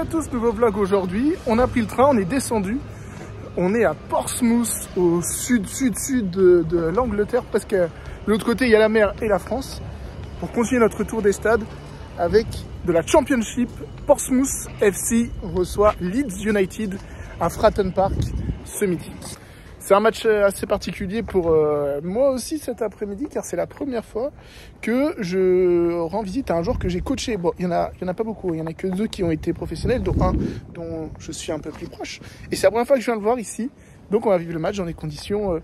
à tous, nouveau vlog aujourd'hui. On a pris le train, on est descendu. On est à Portsmouth, au sud-sud-sud de l'Angleterre, parce que de l'autre côté, il y a la mer et la France, pour continuer notre tour des stades avec de la Championship. Portsmouth FC reçoit Leeds United à Fratton Park ce midi. C'est un match assez particulier pour moi aussi cet après-midi, car c'est la première fois que je rends visite à un joueur que j'ai coaché. Bon, il y en a pas beaucoup, il y en a que 2 qui ont été professionnels, dont un dont je suis un peu plus proche. Et c'est la première fois que je viens le voir ici. Donc on va vivre le match dans des conditions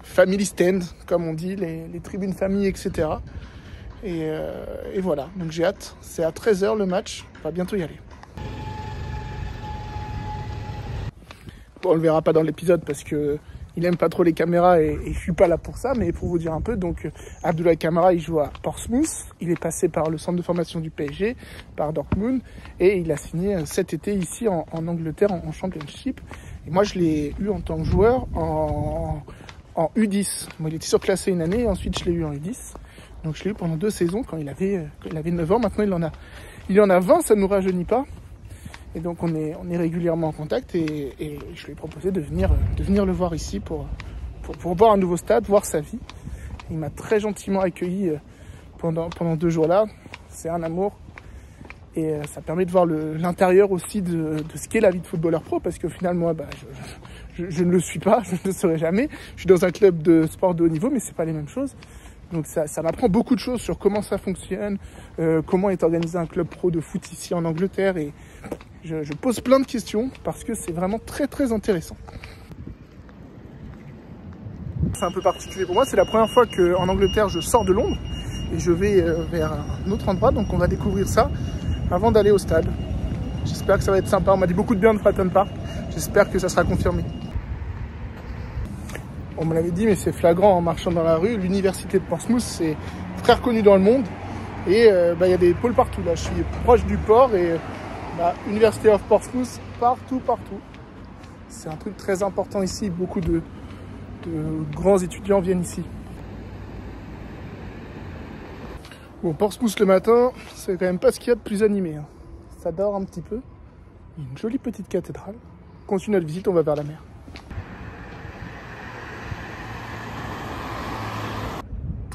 family stand, comme on dit, les tribunes famille, etc. Et voilà, donc j'ai hâte. C'est à 13 h le match, on va bientôt y aller. Bon, on le verra pas dans l'épisode parce que il aime pas trop les caméras et je suis pas là pour ça, mais pour vous dire un peu, donc Abdoulaye Kamara, il joue à Portsmouth, il est passé par le centre de formation du PSG, par Dortmund, et il a signé cet été ici en Angleterre en Championship. Et moi je l'ai eu en tant que joueur en U10. Moi, il était surclassé une année, et ensuite je l'ai eu en U10. Donc je l'ai eu pendant 2 saisons quand il avait 9 ans. Maintenant il en a 20, ça ne nous rajeunit pas. Et donc on est régulièrement en contact et je lui ai proposé de venir le voir ici pour voir un nouveau stade, voir sa vie. Il m'a très gentiment accueilli pendant 2 jours là. C'est un amour et ça permet de voir l'intérieur aussi de ce qu'est la vie de footballeur pro, parce qu'au final moi je ne le suis pas, je ne le serai jamais. Je suis dans un club de sport de haut niveau, mais c'est pas les mêmes choses. Donc ça m'apprend beaucoup de choses sur comment ça fonctionne, comment est organisé un club pro de foot ici en Angleterre, et je pose plein de questions parce que c'est vraiment très très intéressant. C'est un peu particulier pour moi, c'est la première fois qu'en Angleterre je sors de Londres et je vais vers un autre endroit, donc on va découvrir ça avant d'aller au stade. J'espère que ça va être sympa, on m'a dit beaucoup de bien de Fratton Park, j'espère que ça sera confirmé. On me l'avait dit, mais c'est flagrant en marchant dans la rue. L'université de Portsmouth, c'est très reconnu dans le monde. Et il y a des pôles partout. Là, je suis proche du port et University of Portsmouth, partout. C'est un truc très important ici. Beaucoup de grands étudiants viennent ici. Bon, Portsmouth le matin, c'est quand même pas ce qu'il y a de plus animé. Hein. Ça dort un petit peu. Il y a une jolie petite cathédrale. On continue notre visite, on va vers la mer.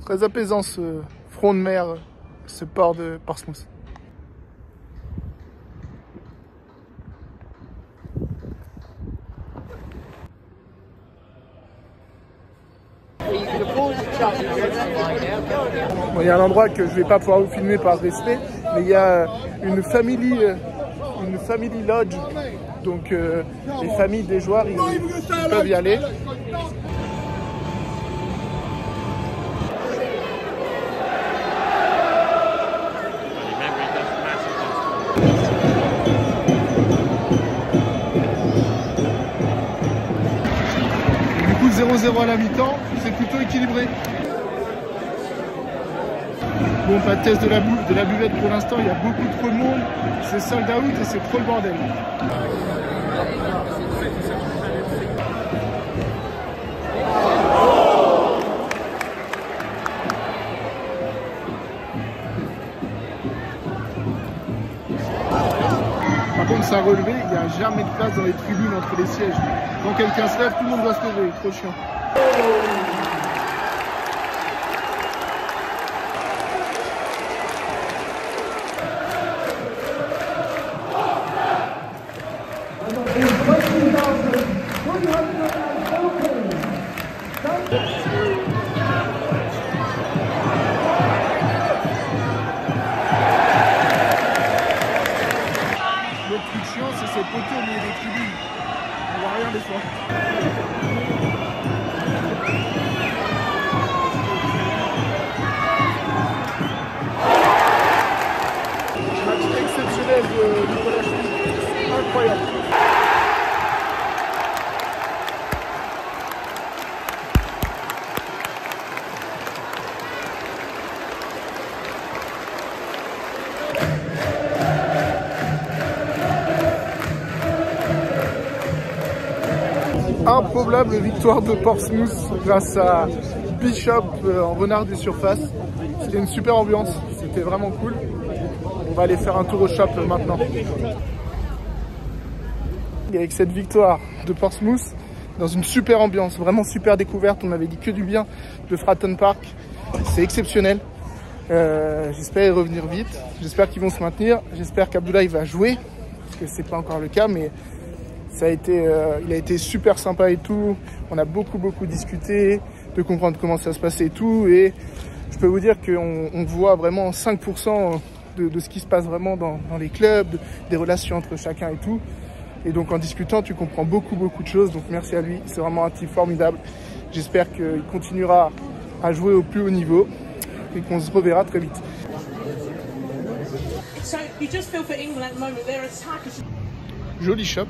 Très apaisant ce front de mer, ce port de Portsmouth. Bon, il y a un endroit que je ne vais pas pouvoir vous filmer par respect, mais il y a une family lodge, donc les familles des joueurs ils peuvent y aller. Du coup 0-0 à la mi-temps, c'est plutôt équilibré. Bon, pas de test de la buvette pour l'instant, il y a beaucoup trop de monde, c'est sold out et c'est trop le bordel. Par contre, ça a relevé, il n'y a jamais de place dans les tribunes entre les sièges. Quand quelqu'un se lève, tout le monde doit se lever, trop chiant. Le truc chiant, c'est ces poteaux au milieu des tribunes. On voit rien des fois. Match exceptionnel de Nicolas Schmitt. Incroyable. Improbable victoire de Portsmouth grâce à Bishop en renard des surfaces. C'était une super ambiance, c'était vraiment cool. On va aller faire un tour au shop maintenant. Et avec cette victoire de Portsmouth, dans une super ambiance, vraiment super découverte, on m'avait dit que du bien de Fratton Park, c'est exceptionnel. J'espère y revenir vite, j'espère qu'ils vont se maintenir, j'espère qu'Abdoulaye va jouer, parce que c'est pas encore le cas, mais ça a été, il a été super sympa et tout. On a beaucoup discuté, de comprendre comment ça se passait et tout, et je peux vous dire qu'on voit vraiment 5% de ce qui se passe vraiment dans les clubs, des relations entre chacun et tout. Et donc en discutant, tu comprends beaucoup de choses, donc merci à lui, c'est vraiment un type formidable. J'espère qu'il continuera à jouer au plus haut niveau et qu'on se reverra très vite. Joli shop,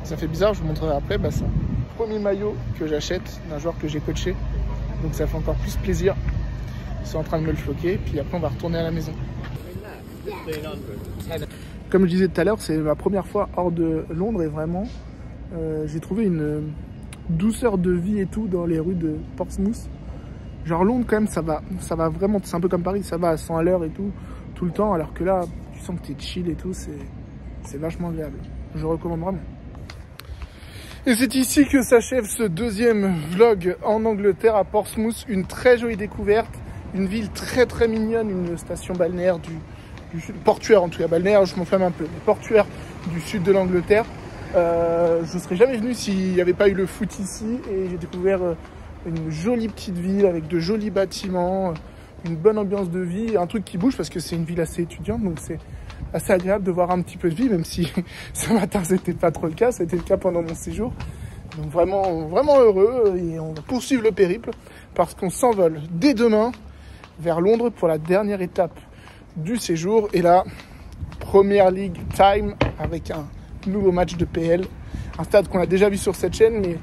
ça fait bizarre, je vous montrerai après, bah, c'est le premier maillot que j'achète d'un joueur que j'ai coaché, donc ça fait encore plus plaisir. Ils sont en train de me le floquer, puis après on va retourner à la maison. Comme je disais tout à l'heure, c'est ma première fois hors de Londres et vraiment, j'ai trouvé une douceur de vie et tout dans les rues de Portsmouth. Genre Londres quand même, ça va vraiment, c'est un peu comme Paris, ça va à 100 à l'heure et tout le temps, alors que là, tu sens que t'es chill et tout, c'est vachement agréable. Je recommande vraiment. Et c'est ici que s'achève ce deuxième vlog en Angleterre, à Portsmouth. Une très jolie découverte, une ville très mignonne, une station balnéaire du sud, portuaire en tout cas, balnéaire je m'enflamme un peu, mais portuaire du sud de l'Angleterre. Je ne serais jamais venu s'il n'y avait pas eu le foot ici, et j'ai découvert une jolie petite ville avec de jolis bâtiments, une bonne ambiance de vie, un truc qui bouge parce que c'est une ville assez étudiante, donc c'est assez agréable de voir un petit peu de vie, même si ce matin c'était pas trop le cas, c'était le cas pendant mon séjour. Donc vraiment heureux, et on va poursuivre le périple parce qu'on s'envole dès demain vers Londres pour la dernière étape du séjour, et là, Premier League time avec un nouveau match de PL, un stade qu'on a déjà vu sur cette chaîne mais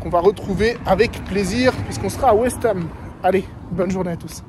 qu'on va retrouver avec plaisir puisqu'on sera à West Ham. Allez, bonne journée à tous.